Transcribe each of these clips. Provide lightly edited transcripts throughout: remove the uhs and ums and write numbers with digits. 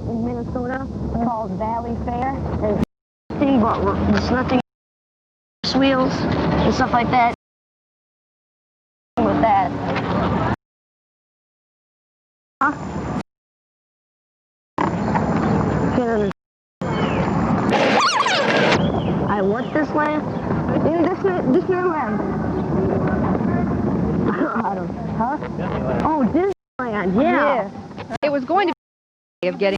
in Minnesota called Valley Fair. And nothing but there's nothing wheels and stuff like that. With that. Huh? I want this land in Disneyland. I don't. Huh? Disneyland. Oh, Disneyland. Yeah. It was going to be of getting.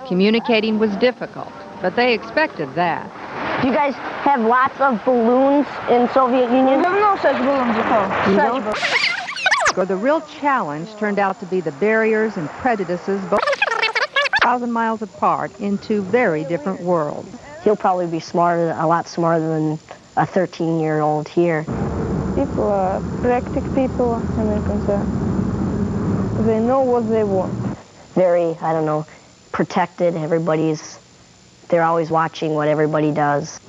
Communicating was difficult, but they expected that. Do you guys have lots of balloons in Soviet Union? We have no such balloons at all. The real challenge turned out to be the barriers and prejudices both 1,000 miles apart in two very different worlds. He'll probably be smarter, a lot smarter than a 13-year-old here. People are practical people, Americans are. They know what they want. Very, I don't know, protected. They're always watching what everybody does.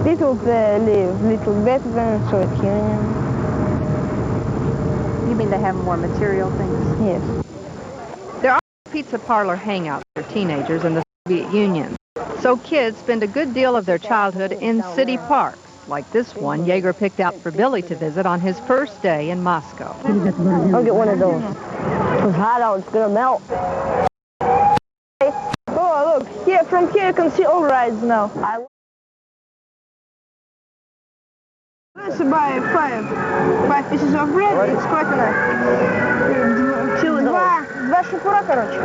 People live a little better than the Soviet Union. You mean they have more material things? Yes. There are pizza parlor hangouts for teenagers in the Soviet Union. So kids spend a good deal of their childhood in city parks, like this one Yeager picked out for Billy to visit on his first day in Moscow. I'll get one of those. It's hot out, it's gonna melt. Oh, look, here, from here you can see all rides now. Let's buy five pieces of bread, it's quite enough. Два шапура, короче.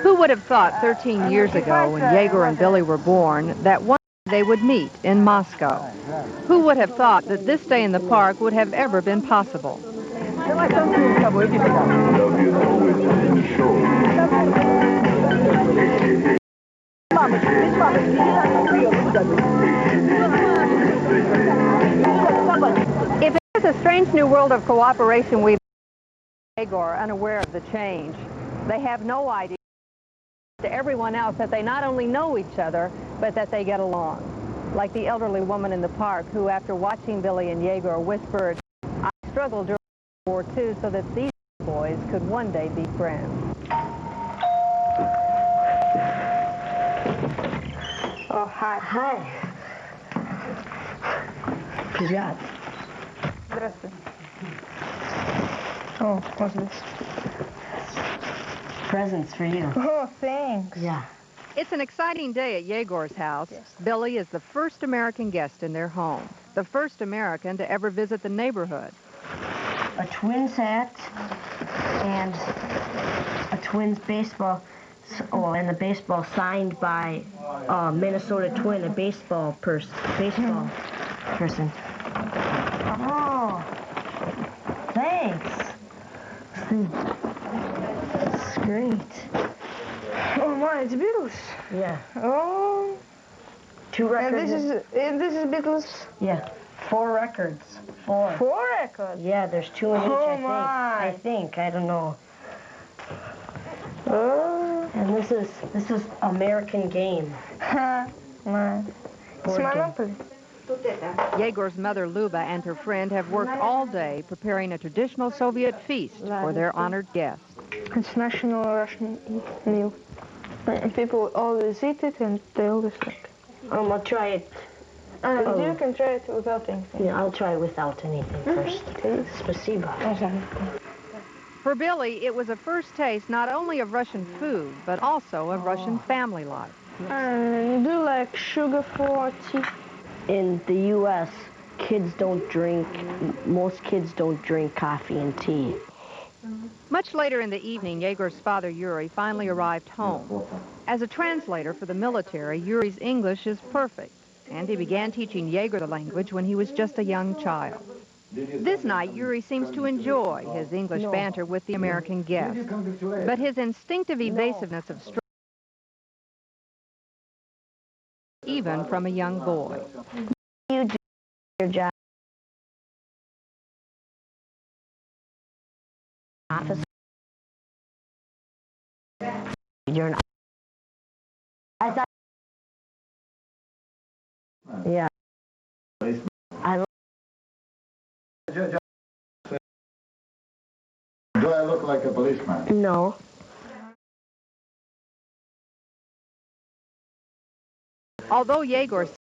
Who would have thought 13 years ago, when Yeager and Billy were born, that one day they would meet in Moscow? Who would have thought that this day in the park would have ever been possible? If it is a strange new world of cooperation, we are unaware of the change. They have no idea to everyone else that they not only know each other, but that they get along. Like the elderly woman in the park who, after watching Billy and Yeager, whispered, "I struggled during World War II so that these boys could one day be friends." Oh, hi. Hi. Привет. Здравствуй. Oh, what's this? Presents for you. Oh, thanks. Yeah. It's an exciting day at Yeagor's house. Yes. Billy is the first American guest in their home, the first American to ever visit the neighborhood. A Twins hat and a Twins baseball, and the baseball signed by Minnesota Twin, a baseball person. Oh, thanks. It's great. Oh my, it's Beatles. Yeah. Oh. 2 records. And this is Beatles. Yeah. 4 records. 4. 4 records. Yeah, there's 2 in each, Oh my. I think. I don't know. Oh. And this is American Game. Ha. My. It's Monopoly. Yeagor's mother, Luba, and her friend have worked all day preparing a traditional Soviet feast for their honored guests. It's national Russian meal. And people always eat it and they always like it. I'll try it. You can try it without anything. Yeah, I'll try without anything first. Spasibo. For Billy, it was a first taste not only of Russian food, but also of Russian family life. And do you like sugar for tea? In the U.S., most kids don't drink coffee and tea. Much later in the evening, Yeager's father, Yuri, finally arrived home. As a translator for the military, Yuri's English is perfect, and he began teaching Yeager the language when he was just a young child. This night, Yuri seems to enjoy his English banter with the American guest, but his instinctive evasiveness of struggle, even from a young boy. You do your job. Officer. You're an. I thought. Yeah. I. Do I look like a policeman? No. Although Yegor sang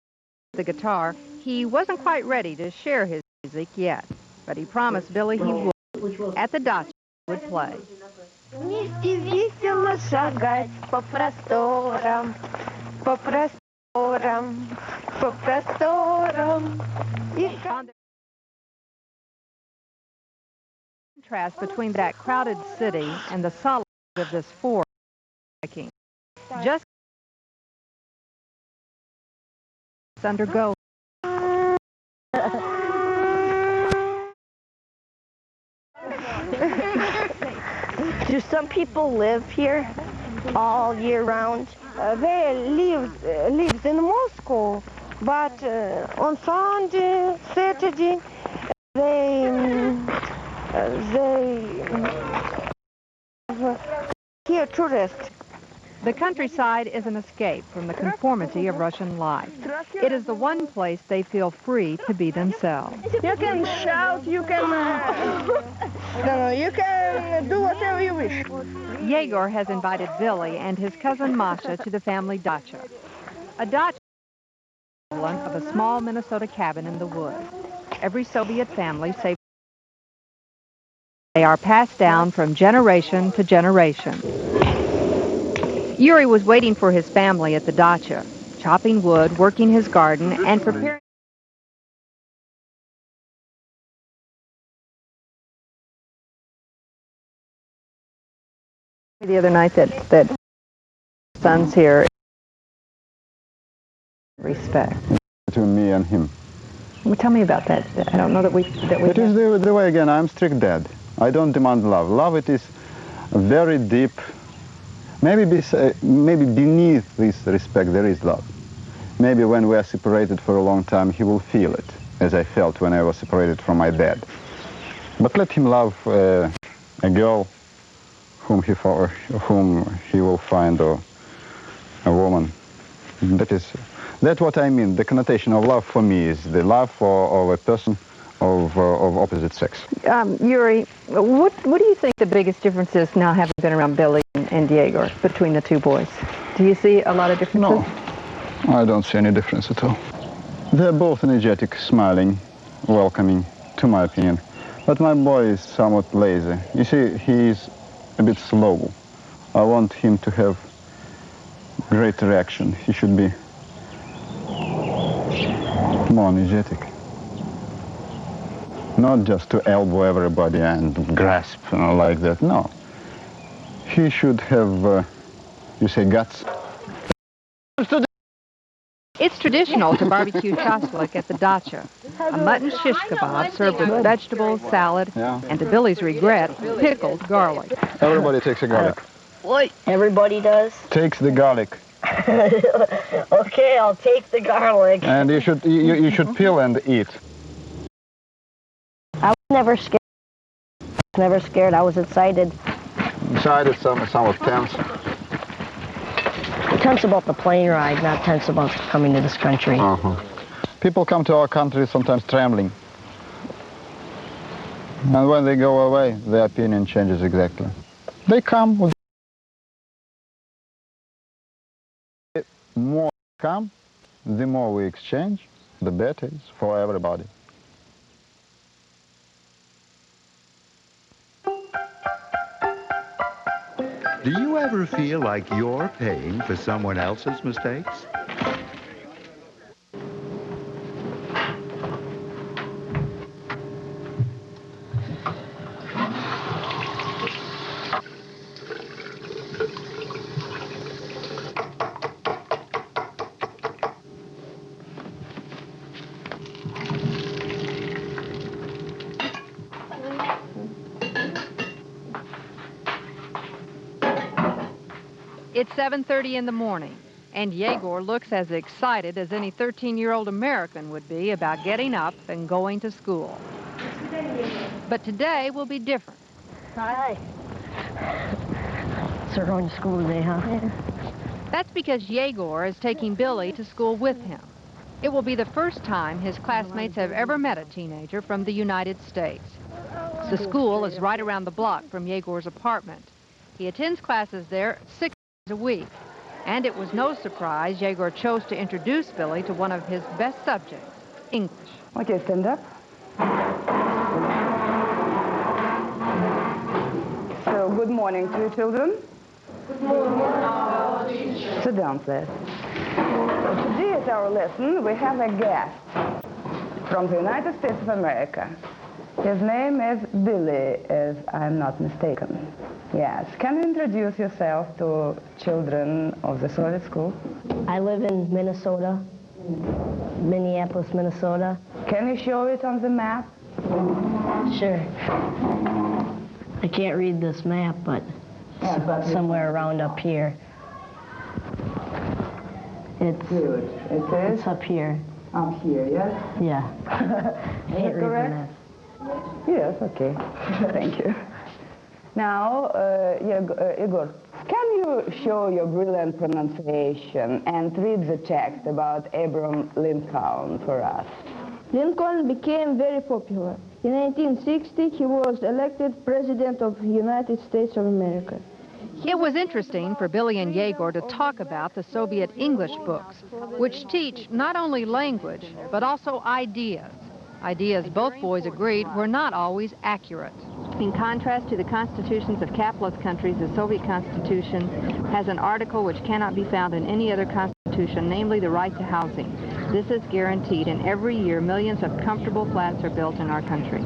the guitar, he wasn't quite ready to share his music yet. But he promised Billy he would. At the dacha, he would play. Вместе весело шагать по просторам, по просторам, по просторам. On the contrast between that crowded city and the solitude of this forest, just undergo. Do some people live here all year round? They lives in Moscow, but on Sunday, Saturday, they here tourists. The countryside is an escape from the conformity of Russian life. It is the one place they feel free to be themselves. You can shout, you can you can do whatever you wish. Yegor has invited Billy and his cousin Masha to the family dacha. A dacha is the equivalent of a small Minnesota cabin in the woods. Every Soviet family, save they are passed down from generation to generation. Yuri was waiting for his family at the dacha, chopping wood, working his garden, and preparing. The other night that son's here. Respect. Between me and him. Well, tell me about that. I don't know that we. It is the way again. I'm strict dad. I don't demand love. Love it is very deep. Maybe beneath this respect there is love. Maybe when we are separated for a long time he will feel it, as I felt when I was separated from my dad. But let him love a girl whom he will find, or a woman. That's what I mean. The connotation of love for me is the love of a person of opposite sex. Yuri, what do you think the biggest difference is now, having been around Billy and Yegor, between the two boys? Do you see a lot of differences? No, I don't see any difference at all. They're both energetic, smiling, welcoming, to my opinion. But my boy is somewhat lazy. You see, he's a bit slow. I want him to have great reaction. He should be more energetic. Not just to elbow everybody and grasp, like that. No. He should have, you say, guts. It's traditional to barbecue shashlik at the dacha, a mutton shish kebab served with vegetables, salad, and to Billy's regret, pickled garlic. Everybody takes a garlic. What? Everybody does? Takes the garlic. Okay, I'll take the garlic. And you should peel and eat. I was never scared. Never scared. I was excited. Excited, somewhat tense. Tense about the plane ride, not tense about coming to this country. People come to our country sometimes trembling. And when they go away, their opinion changes exactly. They come with the more come, the more we exchange, the better it's for everybody. Do you ever feel like you're paying for someone else's mistakes? It's 7:30 in the morning, and Yegor looks as excited as any 13-year-old American would be about getting up and going to school. But today will be different. Hi. So we're going to school today, huh? Yeah. That's because Yegor is taking Billy to school with him. It will be the first time his classmates have ever met a teenager from the United States. The school is right around the block from Yegor's apartment. He attends classes there 6 days a week. And it was no surprise Yegor chose to introduce Billy to one of his best subjects, English. Okay, stand up. So, good morning to you, children. Good morning. Sit down, please. Today at our lesson, we have a guest from the United States of America. His name is Billy, if I'm not mistaken. Yes. Can you introduce yourself to children of the Soviet school? I live in Minnesota, Minneapolis, Minnesota. Can you show it on the map? Sure. I can't read this map, but it's somewhere around up here. It's Good. It is? It's up here. Up here, yes? Yeah. I can't read the correct? map. Yes, okay. Thank you. Now, Igor, can you show your brilliant pronunciation and read the text about Abraham Lincoln for us? Lincoln became very popular. In 1960, he was elected President of the United States of America. It was interesting for Billy and Yegor to talk about the Soviet English books, which teach not only language, but also ideas. Ideas both boys agreed were not always accurate. In contrast to the constitutions of capitalist countries, the Soviet Constitution has an article which cannot be found in any other constitution, namely the right to housing. This is guaranteed, and every year millions of comfortable flats are built in our country.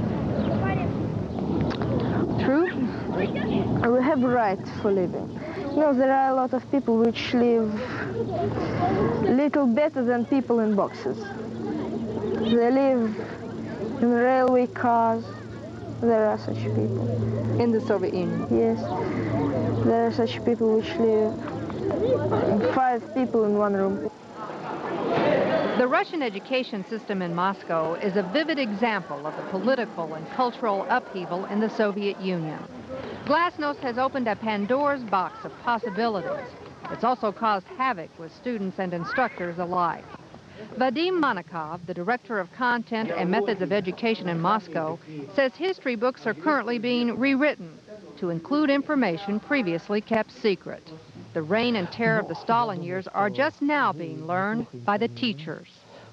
True? We have right for living. You know, there are a lot of people which live little better than people in boxes. They live in railway cars. There are such people. In the Soviet Union? Yes. There are such people which live 5 people in one room. The Russian education system in Moscow is a vivid example of the political and cultural upheaval in the Soviet Union. Glasnost has opened a Pandora's box of possibilities. It's also caused havoc with students and instructors alike. Vadim Monikov, the director of content and methods of education in Moscow, says history books are currently being rewritten to include information previously kept secret. The reign and terror of the Stalin years are just now being learned by the teachers.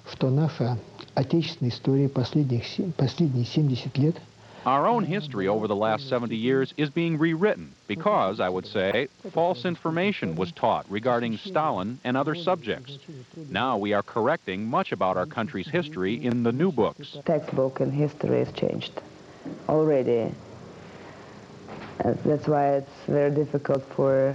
Что наша отечественная история последние 70 лет. Our own history over the last 70 years is being rewritten because, I would say, false information was taught regarding Stalin and other subjects. Now we are correcting much about our country's history in the new books. Textbook in history is changed already. That's why it's very difficult for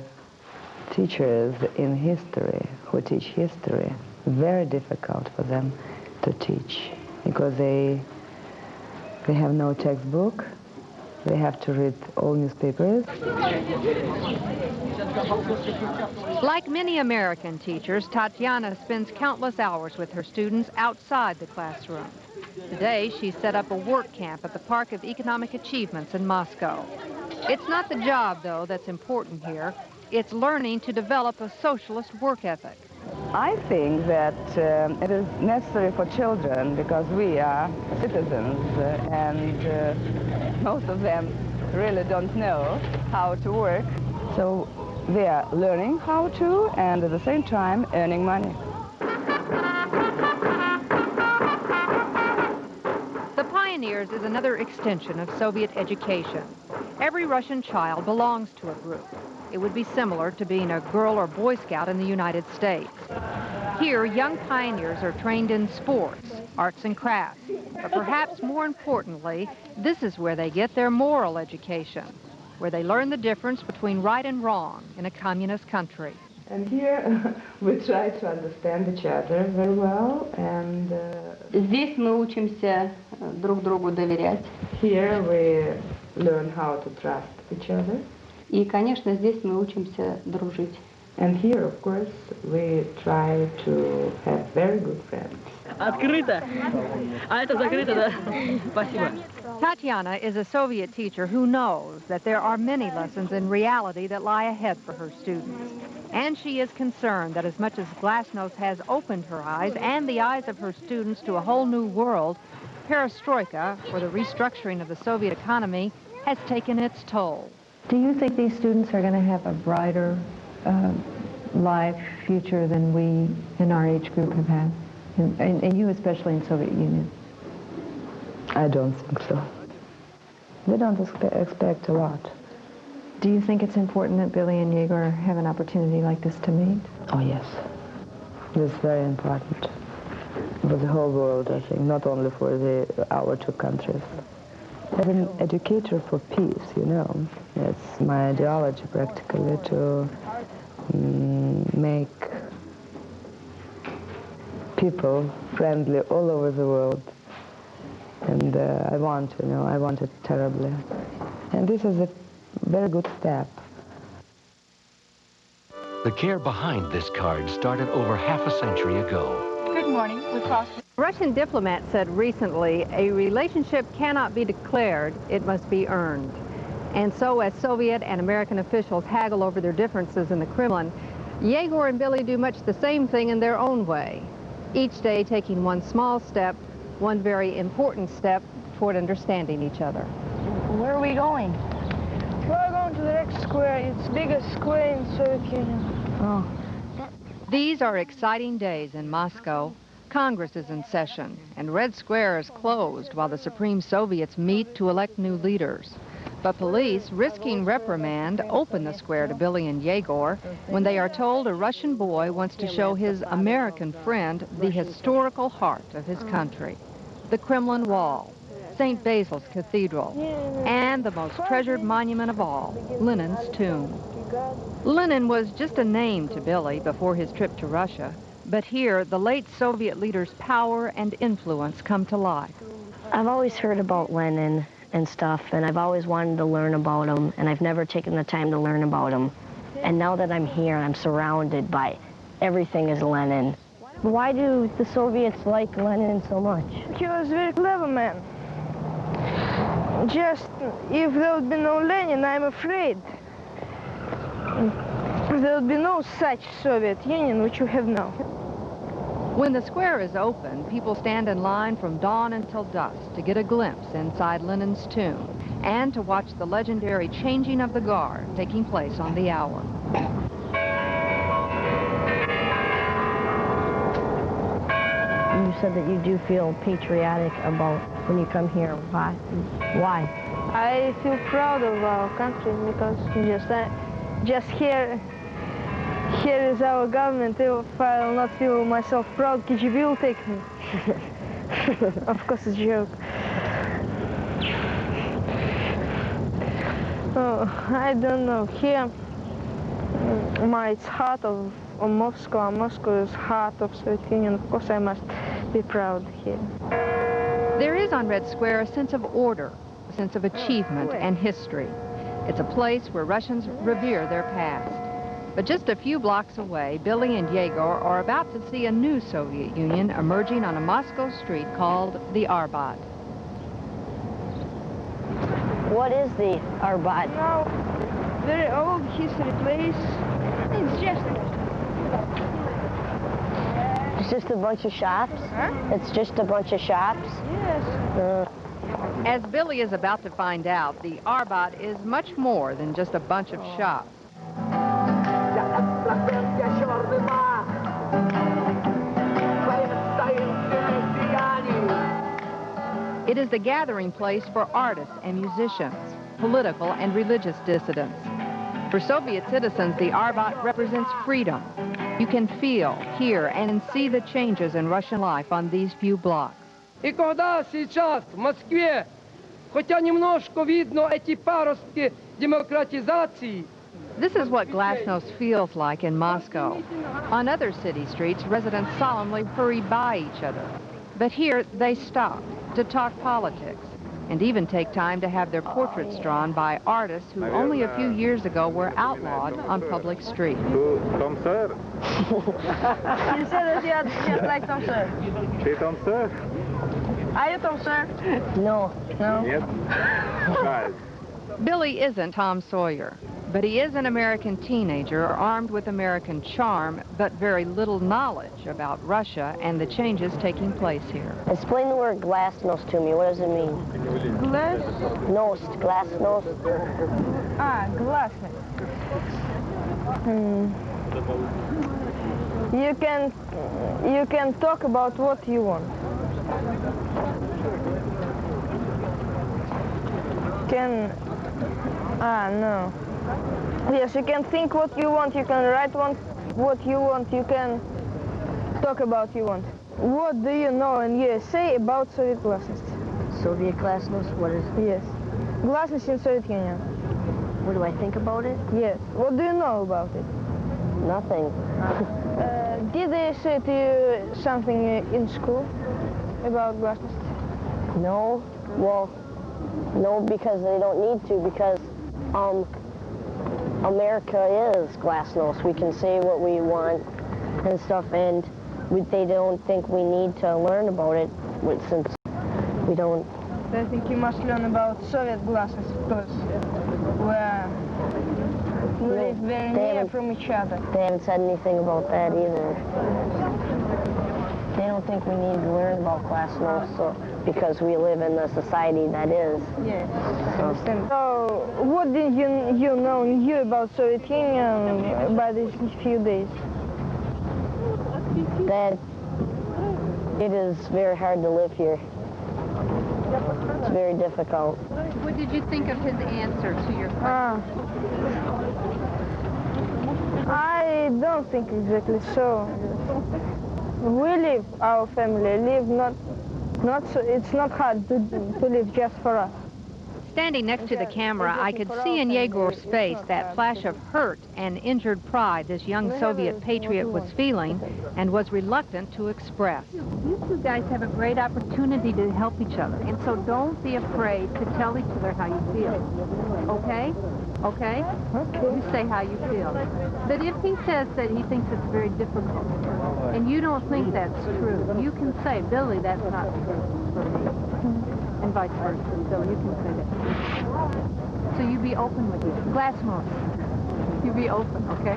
teachers in history who teach history. Very difficult for them to teach because they have no textbook. They have to read all newspapers. Like many American teachers, Tatiana spends countless hours with her students outside the classroom. Today, she set up a work camp at the Park of Economic Achievements in Moscow. It's not the job, though, that's important here. It's learning to develop a socialist work ethic. I think that it is necessary for children because we are citizens and most of them really don't know how to work. So they are learning how to and at the same time earning money. The Pioneers is another extension of Soviet education. Every Russian child belongs to a group. It would be similar to being a Girl or Boy Scout in the United States. Here, young pioneers are trained in sports, arts and crafts, but perhaps more importantly, this is where they get their moral education, where they learn the difference between right and wrong in a communist country. And here we try to understand each other very well, and Здесь мы учимся друг другу доверять. Here we learn how to trust each other. И, конечно, здесь мы учимся дружить. And here, of course, we try to have very good friends. Открыто. А это закрыто, да? Спасибо. Tatiana is a Soviet teacher who knows that there are many lessons in reality that lie ahead for her students. And she is concerned that as much as Glasnost has opened her eyes and the eyes of her students to a whole new world, perestroika, or the restructuring of the Soviet economy, has taken its toll. Do you think these students are going to have a brighter life, future than we in our age group have had, and you especially in Soviet Union? I don't think so. They don't expect a lot. Do you think it's important that Billy and Yegor have an opportunity like this to meet? Oh, yes. It's very important for the whole world, I think, not only for our two countries. As an educator for peace, you know, it's my ideology practically to make people friendly all over the world. And I want it terribly. And this is a very good step. The care behind this card started over half a century ago. Good morning. We crossed. A Russian diplomat said recently, a relationship cannot be declared, it must be earned. And so as Soviet and American officials haggle over their differences in the Kremlin, Yegor and Billy do much the same thing in their own way, each day taking one small step, one very important step toward understanding each other. Where are we going? We're going to the Red Square. It's the biggest square in Soviet Union. Oh. These are exciting days in Moscow. Congress is in session, and Red Square is closed while the Supreme Soviets meet to elect new leaders. But police, risking reprimand, open the square to Billy and Yegor when they are told a Russian boy wants to show his American friend the historical heart of his country. The Kremlin Wall, St. Basil's Cathedral, and the most treasured monument of all, Lenin's tomb. Lenin was just a name to Billy before his trip to Russia, but here the late Soviet leader's power and influence come to life. I've always heard about Lenin and stuff, and I've always wanted to learn about him, and I've never taken the time to learn about him. And now that I'm here, I'm surrounded by everything is Lenin. Why do the Soviets like Lenin so much? He was a very clever man. Just, if there would be no Lenin, I'm afraid there would be no such Soviet Union which we have now. When the square is open, people stand in line from dawn until dusk to get a glimpse inside Lenin's tomb and to watch the legendary changing of the guard taking place on the hour. You said that you do feel patriotic about when you come here. Why? Why? I feel proud of our country because just here is our government. If I will not feel myself proud, KGB will take me. Of course, it's a joke. Oh, I don't know. Here, it's heart of Moscow. Moscow is heart of Soviet Union. Of course, I must be proud here. There is on Red Square a sense of order, a sense of achievement and history. It's a place where Russians revere their past. But just a few blocks away, Billy and Yegor are about to see a new Soviet Union emerging on a Moscow street called the Arbat. What is the Arbat? Now, very old history place. It's just a bunch of shops? Huh? It's just a bunch of shops? Yes. As Billy is about to find out, the Arbat is much more than just a bunch of shops. It is the gathering place for artists and musicians, political and religious dissidents. For Soviet citizens, the Arbat represents freedom. You can feel, hear, and see the changes in Russian life on these few blocks. И когда сейчас в Москве, хотя немножко видно эти паростки демократизации. This is what Glasnost feels like in Moscow. On other city streets, residents solemnly hurry by each other. But here, they stop to talk politics and even take time to have their portraits drawn by artists who only a few years ago were outlawed on public streets. Tom Sawyer? You said that you just like Tom Sawyer. Ты Tom Sawyer? Are you Tom Sawyer? No. No? Нет? Right. Billy isn't Tom Sawyer, but he is an American teenager armed with American charm, but very little knowledge about Russia and the changes taking place here. Explain the word glasnost to me. What does it mean? Glasnost. Glasnost. Glasnost. You can talk about what you want. No. Yes, you can think what you want, you can write what you want, you can talk about you want. What do you know in USA about Soviet glasnost? Soviet glasnost? What is it? Yes. Glasnost in Soviet Union. What do I think about it? Yes. What do you know about it? Nothing. Did they say to you something in school about glasnost? No. Well, no, because they don't need to, because America is glasnost. We can say what we want and stuff, and they don't think we need to learn about it since we don't. I think you must learn about Soviet glasnost because we live very near from each other. They haven't said anything about that either. They don't think we need to learn about glasnost because we live in the society that is. Yes. So what did you know about Soviet Union by these few days? That it is very hard to live here. It's very difficult. What did you think of his answer to your question? I don't think exactly so. We live, our family live not so, it's not hard to live just for us. Standing next to the camera, I could see in Yegor's face that flash of hurt and injured pride this young Soviet patriot was feeling and was reluctant to express. You two guys have a great opportunity to help each other, and so don't be afraid to tell each other how you feel. Okay? Okay? You say how you feel. But if he says that he thinks it's very difficult, and you don't think that's true, you can say, Billy, that's not true for me. And vice versa. So you can say that. So you be open with you. Glasnost. You be open, okay?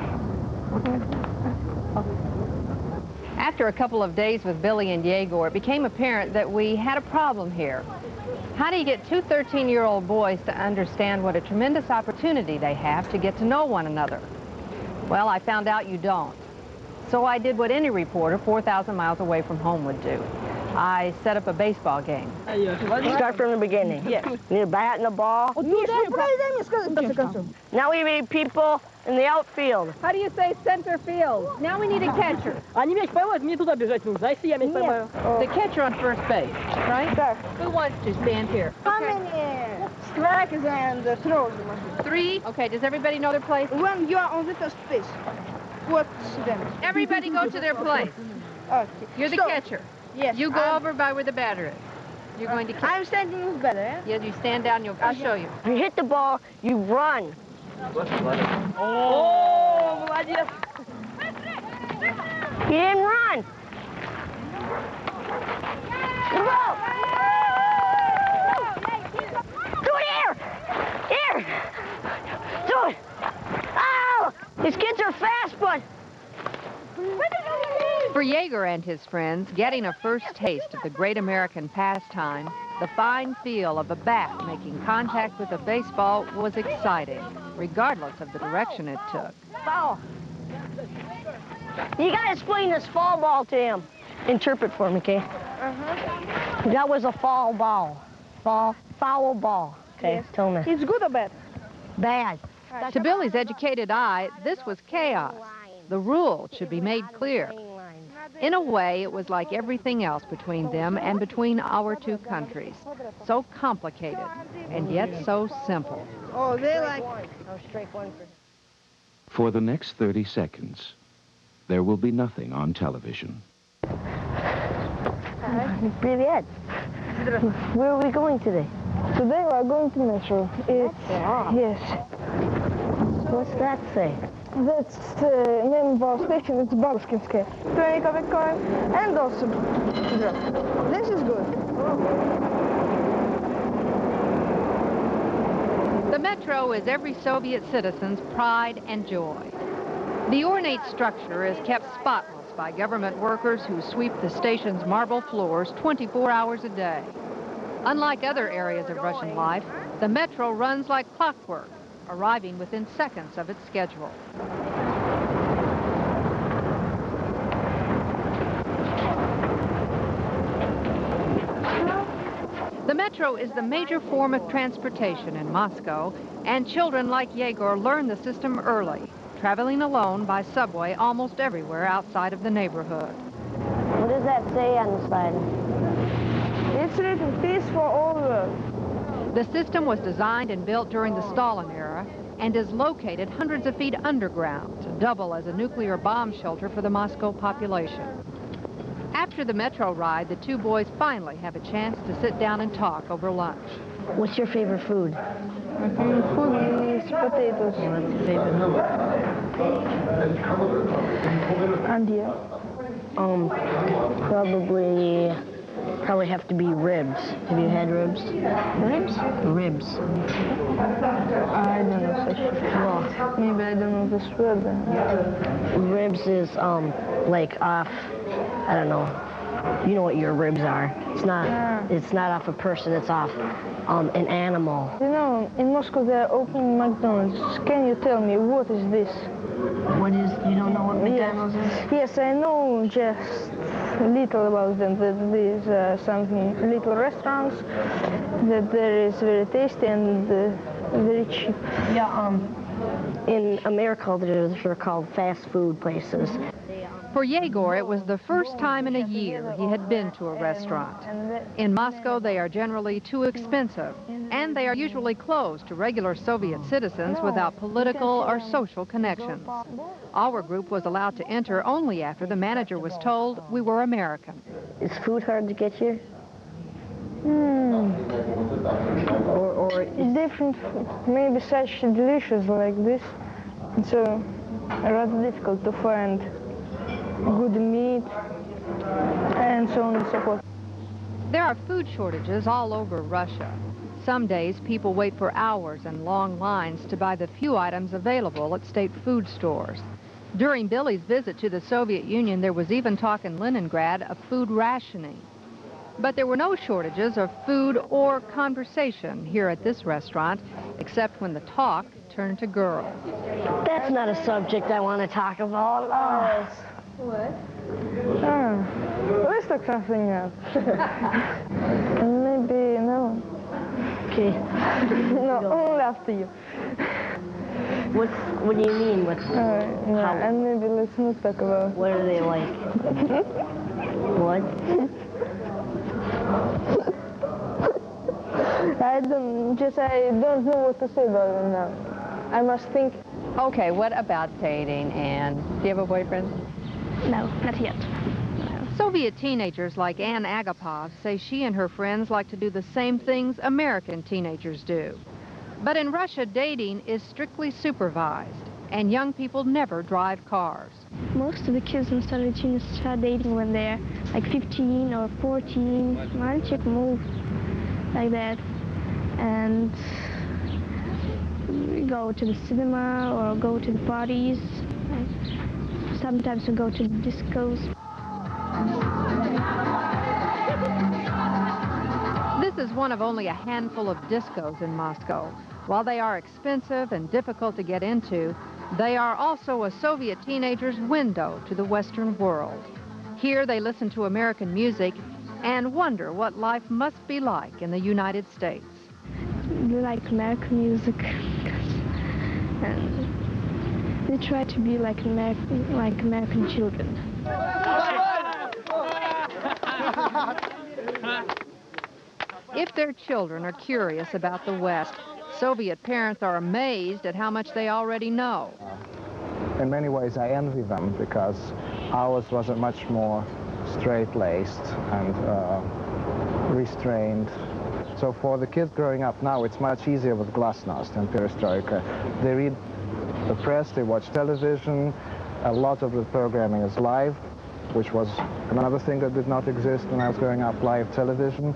After a couple of days with Billy and Yegor, it became apparent that we had a problem here. How do you get two 13-year-old boys to understand what a tremendous opportunity they have to get to know one another? Well, I found out you don't. So I did what any reporter 4,000 miles away from home would do. I set up a baseball game. Start from the beginning. Yes. Need a bat and a ball. Now we need people in the outfield. How do you say center field? Now we need a catcher. The catcher on first base, right? Who wants to stand here? How many strikes and throws? 3. Okay, does everybody know their place? When you are on the first base, what's them? Everybody go to their place. Okay. You're the catcher. Yes. You go over by where the batter is. You're going to catch. I'm standing with batter, eh? Yes, you stand down, I'll show you. If you hit the ball, you run. Oh, молодец. He didn't run. Good ball. Do it here. Here. Do it. Oh, these kids are fast, but... For Yegor and his friends, getting a first taste of the great American pastime, the fine feel of a bat making contact with a baseball was exciting, regardless of the direction it took. Foul. You gotta explain this foul ball to him. Interpret for me, okay? That was a foul ball. Foul ball. Okay, yes. Tell me. It's good or bad? Bad. To Billy's educated eye, this was chaos. The rule should be made clear. In a way, it was like everything else between them and between our two countries. So complicated, and yet so simple. Oh, they like... For the next 30 seconds, there will be nothing on television. Привет. Where are we going today? Today we are going to Metro. It's... Yes. What's that say? That's the name of our station. It's Babушкинская. 20 Kovic coin and also this is good. The Metro is every Soviet citizen's pride and joy. The ornate structure is kept spotless by government workers who sweep the station's marble floors 24 hours a day. Unlike other areas of Russian life, the Metro runs like clockwork, arriving within seconds of its schedule. The metro is the major form of transportation in Moscow, and children like Yegor learn the system early, traveling alone by subway almost everywhere outside of the neighborhood. What does that say on the side? It's written peace for all world. The system was designed and built during the Stalin era and is located hundreds of feet underground to double as a nuclear bomb shelter for the Moscow population. After the metro ride, the two boys finally have a chance to sit down and talk over lunch. What's your favorite food? My favorite food is potatoes. What's your favorite milk? And you? Probably have to be ribs. Have you had ribs? Ribs? Ribs. I don't know such. Well, maybe I don't know this word. Ribs is like off. I don't know. You know what your ribs are. It's not. It's not off a person. It's off an animal. You know, in Moscow they are opening McDonald's. Can you tell me what is this? What is? You don't know what McDonald's is? Yes, I know just little about them. That there's something little restaurants. That there is very tasty and very cheap. Yeah. In America, they're called fast food places. For Yegor, it was the first time in a year he had been to a restaurant. In Moscow, they are generally too expensive, and they are usually closed to regular Soviet citizens without political or social connections. Our group was allowed to enter only after the manager was told we were American. Is food hard to get here? Or different, maybe such delicious like this. So rather difficult to find good meat and so on and so forth. There are food shortages all over Russia. Some days people wait for hours and long lines to buy the few items available at state food stores. During Billy's visit to the Soviet Union, there was even talk in Leningrad of food rationing. But there were no shortages of food or conversation here at this restaurant, except when the talk turned to girls. That's not a subject I want to talk about. What? Let's talk something else. Maybe no. Okay. No, only after you. What do you mean? What's no, and maybe let's not talk about. What are they like? What? I don't know what to say about them now. I must think. Okay, what about dating, Anne? Do you have a boyfriend? No, not yet. Soviet teenagers like Anne Agapov say she and her friends like to do the same things American teenagers do. But in Russia, dating is strictly supervised, and young people never drive cars. Most of the kids in Soviet Union start dating when they're like 15 or 14. Мальчик move like that. And we go to the cinema or go to the parties. Sometimes we go to the discos. This is one of only a handful of discos in Moscow. While they are expensive and difficult to get into, they are also a Soviet teenager's window to the Western world. Here they listen to American music and wonder what life must be like in the United States. They like American music, and they try to be like American children. If their children are curious about the West, Soviet parents are amazed at how much they already know. In many ways, I envy them because ours was a much more straight-laced and restrained. So for the kids growing up now, it's much easier with glasnost and perestroika. They read the press, they watch television, a lot of the programming is live, which was another thing that did not exist when I was growing up, live television.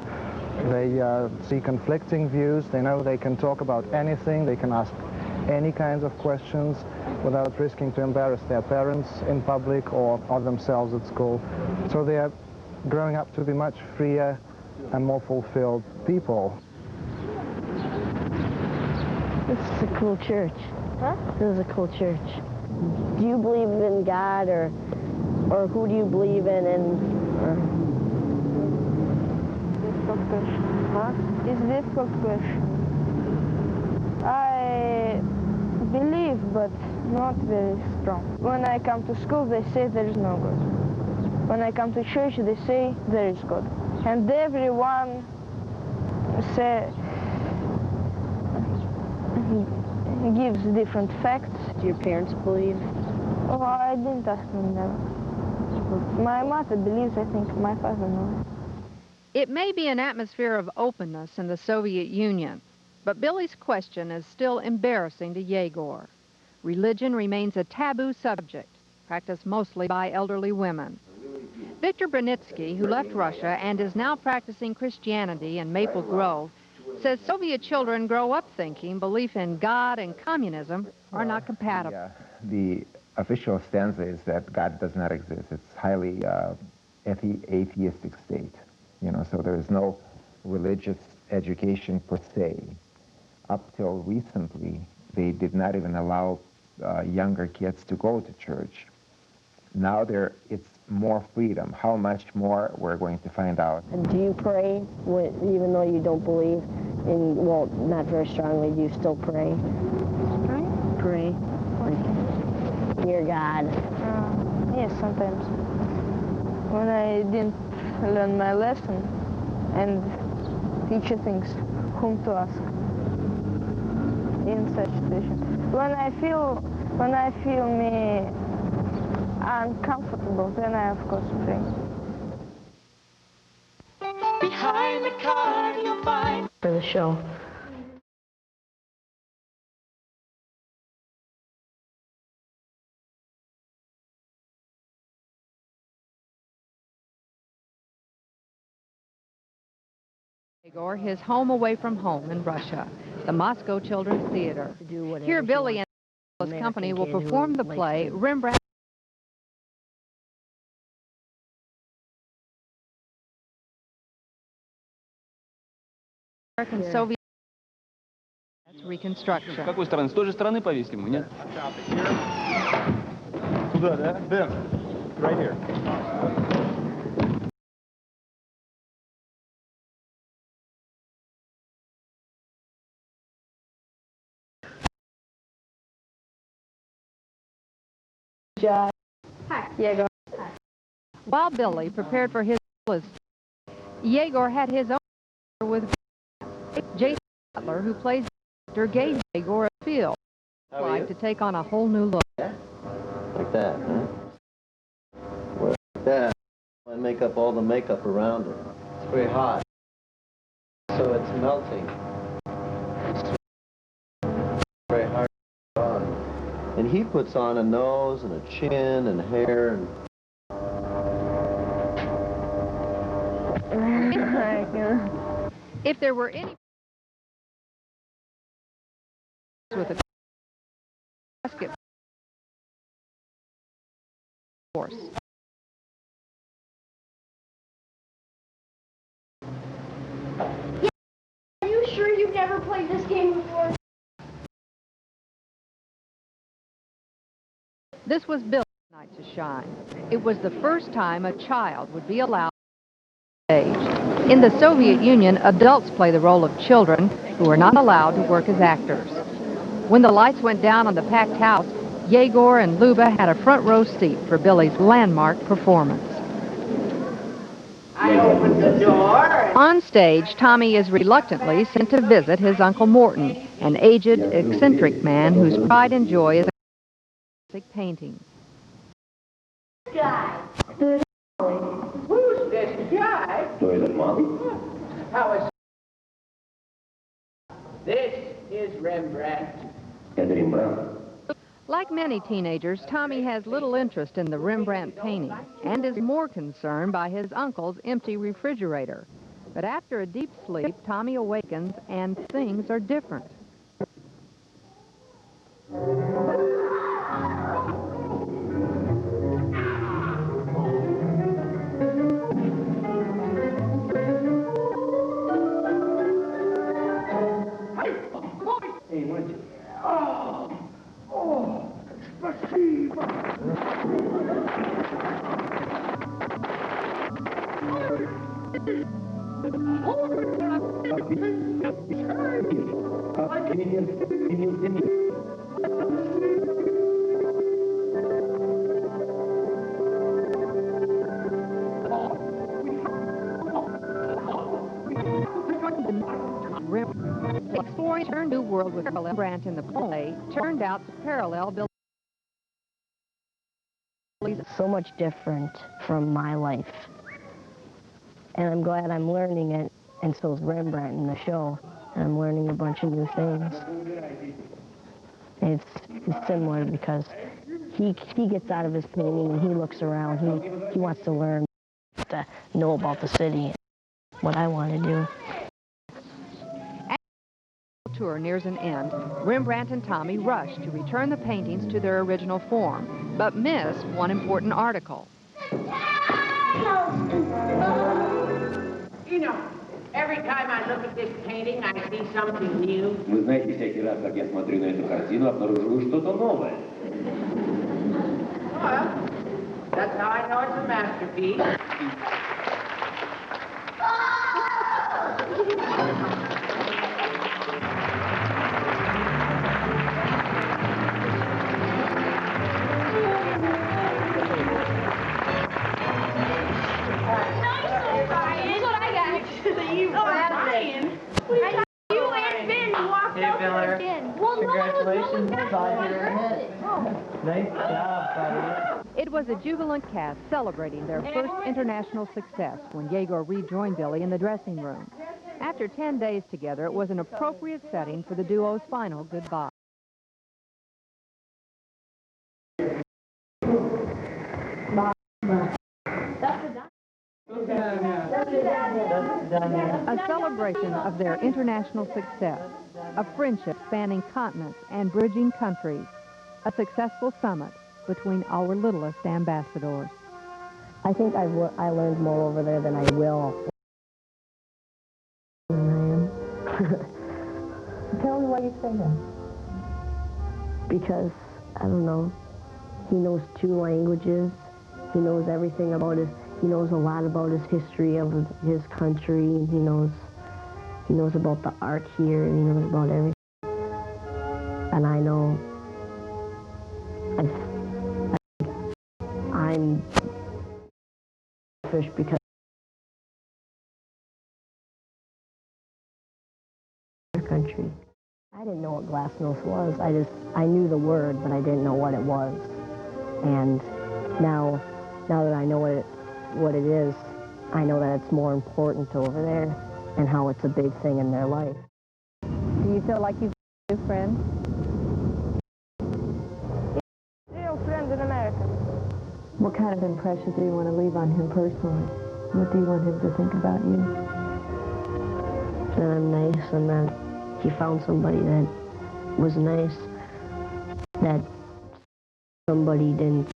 They see conflicting views, they know they can talk about anything, they can ask any kinds of questions without risking to embarrass their parents in public or themselves at school. So they are growing up to be much freer and more fulfilled people. This is a cool church. Huh? This is a cool church. Do you believe in God, or who do you believe in? Huh? It's a difficult question. I believe, but not very strong. When I come to school, they say there is no God. When I come to church, they say there is God. And everyone gives different facts. Do your parents believe? Oh, I didn't ask them never. My mother believes, I think. My father knows. It may be an atmosphere of openness in the Soviet Union, but Billy's question is still embarrassing to Yegor. Religion remains a taboo subject, practiced mostly by elderly women. Victor Brunitsky, who left Russia and is now practicing Christianity in Maple Grove, says Soviet children grow up thinking belief in God and communism are not compatible. The official stance is that God does not exist. It's highly atheistic state, you know, so there is no religious education per se. Up till recently, they did not even allow younger kids to go to church. Now it's more freedom. How much more, we're going to find out. And do you pray, even though you don't believe in, well, not very strongly, do you still pray? Pray? Dear God. Yes, sometimes. When I didn't learn my lesson, and teacher thinks whom to ask in such situation. When I feel me uncomfortable, then I of course pray. Behind the card you'll find For the show. Yegor, his home away from home in Russia, the Moscow Children's Theater. Here, Billy and his company will perform the play Rembrandt. American Soviet reconstruction. С какой стороны? С той же стороны повесим его, нет? Куда, да? There. Right here. Hi, Yegor. While Billy prepared for his Yegor had his own with Jason Butler, who plays Victor, gave Yegor a feel like to take on a whole new look. Like that, huh? Well, like that. I make up all the makeup around it. It's very hot. So it's melting. It's very hard to put on. And he puts on a nose and a chin and hair and... If there were any with a basket force. Yeah. Are you sure you've never played this game before? This was Bill's night to shine. It was the first time a child would be allowed on stage. In the Soviet Union, adults play the role of children who are not allowed to work as actors. When the lights went down on the packed house, Yegor and Luba had a front row seat for Billy's landmark performance. I opened the door. On stage, Tommy is reluctantly sent to visit his Uncle Morton, an aged, eccentric man whose pride and joy is classic painting. Guy. Who's this guy? How is... This is Rembrandt. Like many teenagers, Tommy has little interest in the Rembrandt painting and is more concerned by his uncle's empty refrigerator. But after a deep sleep, Tommy awakens and things are different. Hey, why don't you... Oh, спасибо. Exploring her new world with Rembrandt in the play turned out to parallel Billy's. So much different from my life. And I'm glad I'm learning it, and so is Rembrandt in the show. And I'm learning a bunch of new things. It's similar because he gets out of his painting and he looks around. He wants to learn, to know about the city, what I want to do. Tour nears an end, Rembrandt and Tommy rush to return the paintings to their original form, but miss one important article. You know, every time I look at this painting, I see something new. Вы знаете, всякий раз, как я смотрю на эту картину, обнаруживаю что-то новое. Well, that's how I know it's a masterpiece. Congratulations on your hit. Nice job, buddy. It was a jubilant cast celebrating their first international success when Yegor rejoined Billy in the dressing room. After 10 days together, it was an appropriate setting for the duo's final goodbye. A celebration of their international success, a friendship spanning continents and bridging countries, a successful summit between our littlest ambassadors. I think I learned more over there than I will. Tell me why you say that. Because, I don't know, he knows 2 languages. He knows everything about he knows a lot about his history of his country, and he knows about the art here, and he knows about everything. And I know I'm fish because country. I didn't know what glasnost was. I knew the word, but I didn't know what it was. And now that I know what it is, I know that it's more important over there and how it's a big thing in their life. Do you feel like you've got a new friend? Real friends in America. What kind of impression do you want to leave on him personally? What do you want him to think about you? That I'm nice and that he found somebody that was nice, that somebody didn't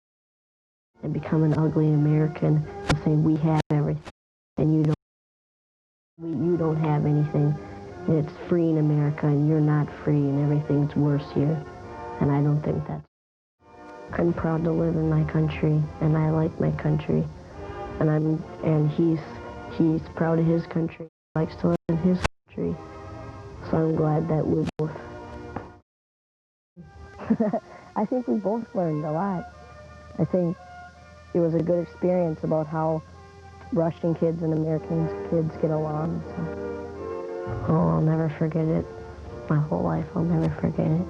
and become an ugly American and say we have everything and you don't have anything, and it's free in America and you're not free and everything's worse here. And I don't think that's. I'm proud to live in my country and I like my country, and he's proud of his country. He likes to live in his country. So I'm glad that we're both. I think we both learned a lot. I think it was a good experience about how Russian kids and American kids get along. So. Oh, I'll never forget it. My whole life, I'll never forget it.